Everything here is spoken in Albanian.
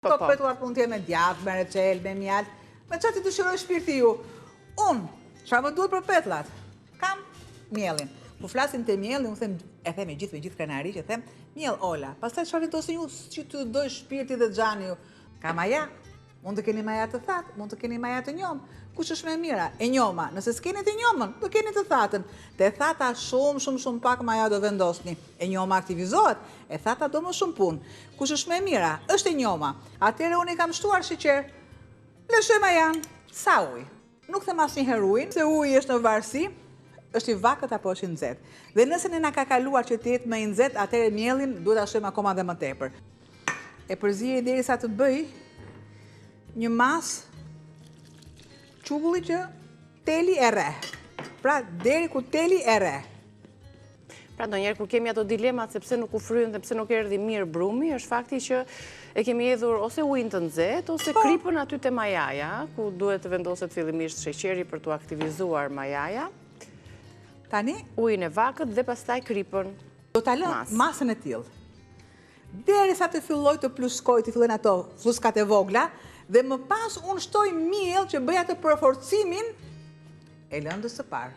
Këto petullat mund t'jenë me djath, me reçel, me mjalt, me çfarë ti dëshiroj shpirti ju. Unë, çfarë më duhet për petullat? Kam miellin. Po flasim te mielli, unë them, e them me gjithë krenari që them, miell Ola. Pastaj çfarë vendosin ju që të doj shpirti dhe xhani ju? Ka maja. Mund të keni maja të thatë, mund të keni maja të njom. Kush është më e mira? E njoma. Nëse s'keni të njomën, do keni të thatën. Te thata shumë pak maja do vendosni. E njoma aktivizohet, e thata do më shumë punë. Kush është më e mira? Është e njoma. Atëherë unë i kam shtuar sheqer. Lëshoj majan, sa ujë. Nuk them asnjëherë ujin, se uji është në varësi, është i vakët apo është i nxehtë. Dhe nëse ne na ka kaluar që të jetë më i nxehtë, atëherë miellin duhet ta shojmë akoma dhe më tepër. E përzije derisa të bëj një mas çukulli që teli e re. Pra deri ku teli e re. Pra ndonjëherë kur kemi ato dilemat se pse nuk u fryen dhe pse nuk erdhi mirë brumi, është fakti që e kemi hedhur ose ujin të nxehtë ose kripën aty te majaja, ku duhet të vendoset fillimisht sheqeri për t'u aktivizuar majaja. Tani ujin e vakët dhe pastaj kripën. Do ta lë masën e tillë. Derisa të filloj të pluskoj, të fillojnë ato fluskat e vogla, dhe më pas unë shtoj miell që bëj atë përforcimin e lëndës së parë.